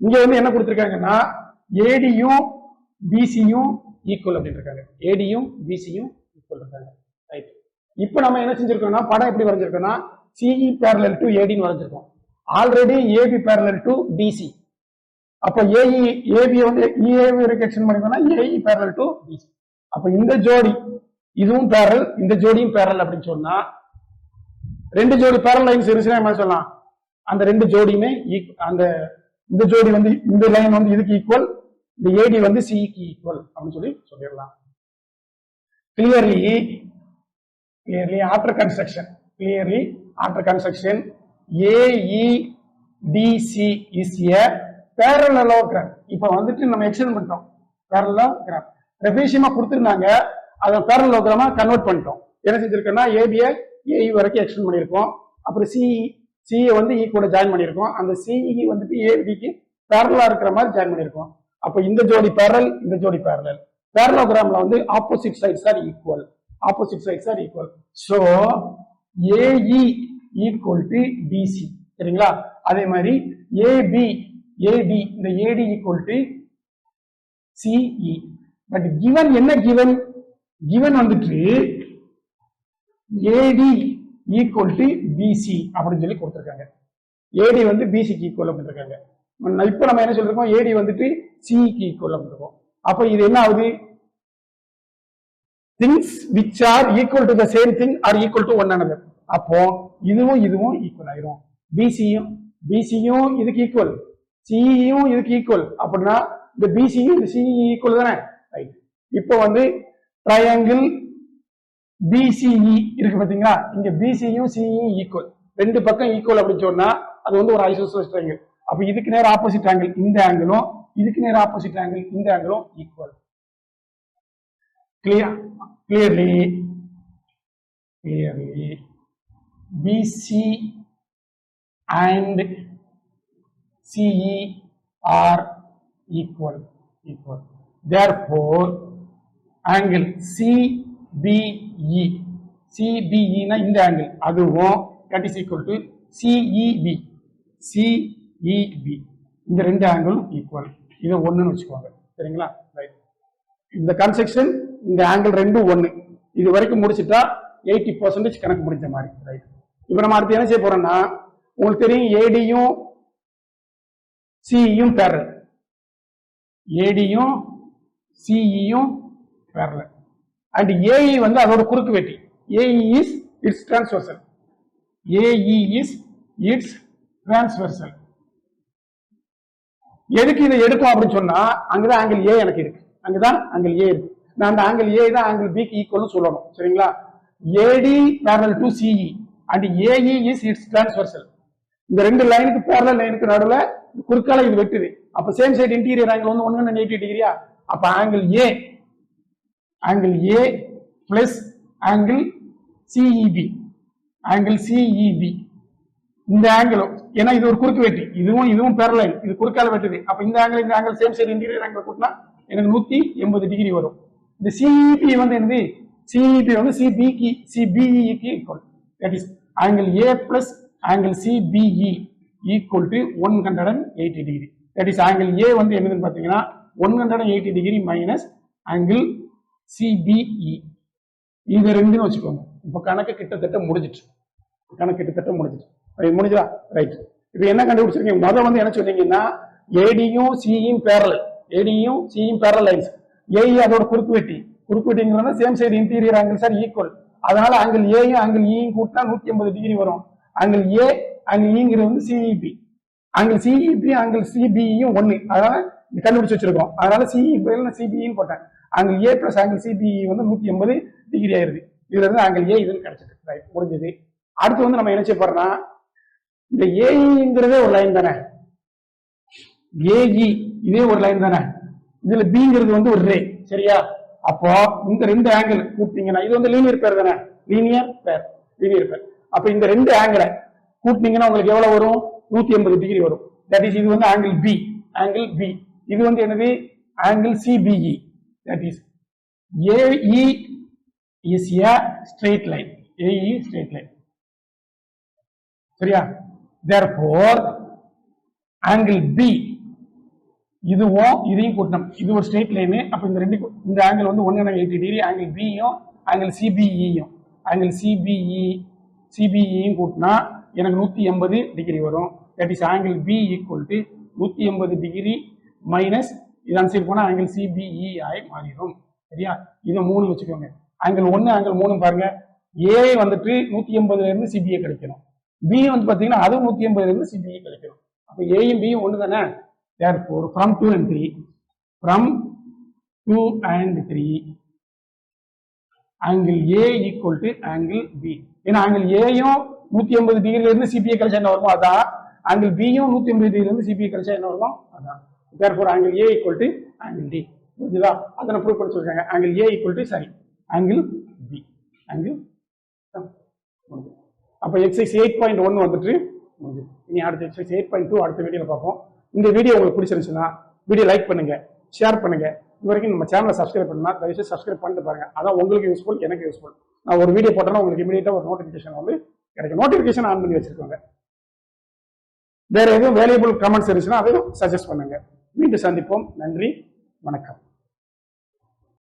இங்க வந்து என்ன கொடுத்துருக்காங்கன்னா ஏடியும் பிசியும் ஈக்குவல் அப்படின்னு இருக்காங்க. ஏடியும் பிசியும் ஈக்குவல் இருக்காங்க. ரைட். இப்போ நம்ம என்ன செஞ்சிருக்கோம்னா படம் எப்படி வரைஞ்சிருக்கோம்னா சிஇ பேரலல் டு ஏடின்னு வரைஞ்சிருக்கோம். Already AB parallel to BC. அப்ப ஏபி வந்து ஏபி வரைக்கும் எக்ஸ்டெண்ட் பண்ணிக்கோம்னா ஏஇ பேரலல் டு பிசி. அப்ப இந்த ஜோடி இதுவும் பேரல், இந்த ஜோடியும் பேரல் அப்படின்னு சொன்னா ரெண்டு ஜோடி பேரல் லைன்ஸ் இருந்துச்சுன்னா என்ன சொல்லலாம்? அந்த ரெண்டு ஜோடியுமே அந்த இந்த ஜோடி வந்து இந்த லைன் வந்து இதுக்கு ஈக்குவல், இந்த ஏடி வந்து சிஇக்கு ஈக்குவல் அப்படின்னு சொல்லி சொல்லிடலாம். Clearly after construction AEDC is a parallelogram. இப்ப வந்துட்டு நம்ம எக்ஸ்டெண்ட் பண்ணிட்டோம். parallelogram ரெஃபிஷியமா கொடுத்திருந்தாங்க, அதை parallelogram கன்வெர்ட் பண்ணிட்டோம். என்ன செஞ்சிருக்கோம்னா ஏபியை ஏஇ வரைக்கும் எக்ஸ்டெண்ட் பண்ணியிருக்கோம். அப்புறம் சிஇ வந்து இ கூட ஜாயின் பண்ணியிருக்கோம். அந்த சிஇ வந்துட்டு ஏபிக்கு பேரலா இருக்கிற மாதிரி ஜாயின் பண்ணியிருக்கோம். அப்ப இந்த ஜோடி பேரல், இந்த ஜோடி பேரலல். parallelogram வந்து opposite sides are equal. So AE equal to BC. சரிங்களா? அதே மாதிரி AD இந்த AD equal to CE. But given என்ன given வந்துட்டு AD equal to BC அப்படின்னு சொல்லி கொடுத்திருக்காங்க. AD வந்து BC க்கு ஈக்குவல் அப்படின்னு இருக்காங்க. இப்போ நம்ம என்ன சொல்லிருக்கோம்? AD வந்துட்டு CE க்கு ஈக்குவல் அப்படின்னு இருக்கோம். அப்ப இது என்ன ஆகுது? things which are equal to the same thing are equal to one another. அப்போ இதுவும் ஈக்குவல் ஆயிரும். பிசியும் இதுக்கு ஈக்குவல், சிஇயும் இதுக்கு ஈக்குவல். அப்படின்னா இந்த பிசியும் இந்த சிஇ ஈக்குவல் தானே? ரைட். இப்போ வந்து ட்ரையாங்கிள் பிசிஇ இருக்கு பாத்தீங்களா? இங்க பிசியும் சிஇயும் ஈக்குவல், ரெண்டு பக்கம் ஈக்குவல் அப்படின்னு சொன்னா அது வந்து ஒரு ஐசோசெலஸ் ட்ரையாங்கிள். அப்ப இதுக்கு நேர் ஆப்போசிட் ஆங்கிள் இந்த ஆங்கிளும், இதுக்கு நேர் ஆப்போசிட் ஆங்கிள் இந்த ஆங்கிளும் equal. Clearly BC and CE are equal. Therefore angle CBE na இந்த angle அதுவும் that is equal to CEB இந்த ரெண்டு ஆங்கிளும் ஈக்குவல். இதை ஒண்ணுன்னு வச்சுக்கோங்க. சரிங்களா? ரைட். இந்த கன்ஸ்ட்ரக்ஷன் இந்த ஆங்கிள் ரெண்டும் ஒண்ணு. இது வரைக்கும் முடிச்சுட்டா 80% கணக்கு முடிஞ்ச மாதிரி. ரைட். இப்ப நம்ம அடுத்து என்ன செய்ய போறோம்னா உங்களுக்கு தெரியும் ஏடியும் சிஇயும் பேரலல். ஏடியும் சிஇயும் பேரலல். அண்ட் ஏஇ வந்து அதோட குறுக்கு வெட்டி. AE is its transversal. எதுக்கு இதை எடுக்கும் அப்படின்னு சொன்னா அங்கதான் ஆங்கிள் ஏ எனக்கு இருக்கு. அங்கதான் ஆங்கிள் ஏ இருக்கு. நான் அந்த ஆங்கிள் ஏ தான் ஆங்கிள் பிக்கு ஈக்குவல்னு சொல்லணும். சரிங்களா? AD parallel to CE and AE is its transversal. இந்த ரெண்டு லைனுக்கு பேரலல் லைனுக்கு நடுவுல குறுக்கால இது வெட்டுது. அப்ப சேம் சைடு இன்டீரியர் ஆங்கிள் வந்து 180 டிகிரியா? அப்ப ஆங்கிள் ஏ பிளஸ் ஆங்கிள் சிஇபி இந்த ஆங்கிளும், ஏன்னா இது ஒரு குறுக்கு வெட்டி, இதுவும் பேரலைன், இது குறுக்கால வெட்டுது. அப்ப இந்த angle same side interior angle கூட்டினா எனக்கு 180 டிகிரி வரும். இந்த சிஇபி வந்து என்னது? சிஇபி வந்து சிபிஇக்கு equal. That is angle A plus angle CBE equal to 180 degree. That is angle A வந்து என்னதுன்னு பாத்தீங்கன்னா 180 டிகிரி மைனஸ் ஆங்கிள் சிபிஇ. இது ரெண்டுன்னு வச்சுக்கோங்க. இப்ப கணக்கு கிட்டத்தட்ட முடிஞ்சிட்டு. முடிஞ்சா ரைட். இப்ப என்ன கண்டுபிடிச்சிருக்கீங்க? முதல் வந்து என்ன சொன்னீங்கன்னா ஏடியும் சியும் பேரலல் லைன்ஸ். ஏஇ அதோட குறுக்கு வெட்டிங்கிறது same side interior angles are equal. அதனால ஆங்கிள் ஏயும் ஆங்கிள் ஈயும் கூட்டினா 180 டிகிரி வரும். ஆங்கிள் ஏ ஆங்கிள் ஈங்கிறது வந்து சிஇபி. ஆங்கிள் சிஇபி ஆங்கிள் சிபியும் ஒன்னு, அதனால கண்டுபிடிச்சு வச்சிருக்கோம். அதனால சிஇபி சிபின்னு போட்டேன். Angle A plus angle CBE வந்து 180 டிகிரி ஆயிருது. இதுல இருந்து ஆங்கிள் ஏ இதுன்னு கிடைச்சிட்டு முடிஞ்சது. அடுத்து வந்து நம்ம என்ன செய்ய போறோம்னா, இந்த ஏஇங்கிறதே ஒரு லைன் தானே, ஏஇ இதே ஒரு லைன் தானே, இதுல பிங்கிறது வந்து ஒரு ரே, சரியா? அப்போ இந்த ரெண்டு ஆங்கிள் கூட்டினீங்கன்னா இது வந்து லீனியர் பேர் தானே, லீனியர் பேர். அப்ப இந்த ரெண்டு ஆங்கிளை கூட்டினீங்கன்னா உங்களுக்கு எவ்வளவு வரும்? 180 டிகிரி வரும். தட் இஸ் இது வந்து ஆங்கிள் பி. இது வந்து என்னது? Angle CBE. That is AE is a straight line. AE straight line, சரியா? therefore ஆங்கிள் பி இதுவும் இதையும் கூட்டணும். இது ஒரு ஸ்ட்ரெயிட் லைனு. அப்ப இந்த ரெண்டு இந்த ஆங்கிள் வந்து 180 டிகிரி. ஆங்கிள் பியும் ஆங்கிள் சிபிஇயும் கூட்டினா எனக்கு 180 டிகிரி வரும். That is angle B equal to 180 degree minus இதான் சைடு போனா ஆங்கிள் சிபிஇ ஆகி மாறிடும், சரியா? இதை 3 வச்சுக்கோங்க. ஆங்கிள் 1 ஆங்கிள் 3 பாருங்க. ஏ வந்துட்டு 180 இருந்து சிபிஏ கிடைக்கணும். பி வந்து பாத்தீங்கன்னா அது 180 இருந்து சிபிஏ கிடைக்கணும். அப்ப ஏயும் பியும் ஒன்று தானே. therefore from 2 and 3 angle A equal to angle B. ஏன்னா angle Aயும் 180 டிகிரில இருந்து சிபிஏ கழிச்சா என்ன வருமோ அதான், angle Bயும் 180 டிகிரில இருந்து சிபிஏ கழிச்சா என்ன வருமோ அதான். therefore angle A equal to angle D. புரியுதா? அதனை ப்ரூவ் பண்ணி சொல்றாங்க. angle A equal to angle B. அப்ப எக்ஸசைஸ் 8.1 வந்துட்டு இனி அடுத்த எக்ஸசைஸ் 8.2 அடுத்த வீடியோல பார்ப்போம். இந்த வீடியோ உங்களுக்கு பிடிச்சிருந்துச்சுன்னா வீடியோ லைக் பண்ணுங்க, ஷேர் பண்ணுங்க. இது வரைக்கும் நம்ம சேனலை சப்ஸ்கிரைப் பண்ணா தயவுசெய்து சப்ஸ்கிரைப் பண்ணிட்டு பாருங்க. அதான் உங்களுக்கு யூஸ்ஃபுல், எனக்கு யூஸ்ஃபுல். நான் ஒரு வீடியோ போட்டேன்னா உங்களுக்கு இமீடியட்டா ஒரு நோட்டிபிகேஷன் வந்து கிடைக்கும். நோட்டிபிகேஷன் ஆன் பண்ணி வச்சிருக்கோங்க. வேற எதுவும் வேல்யூபிள் கமெண்ட்ஸ் இருந்துச்சுன்னா அதையும் சஜஸ்ட் பண்ணுங்க. மீண்டும் சந்திப்போம். நன்றி, வணக்கம்.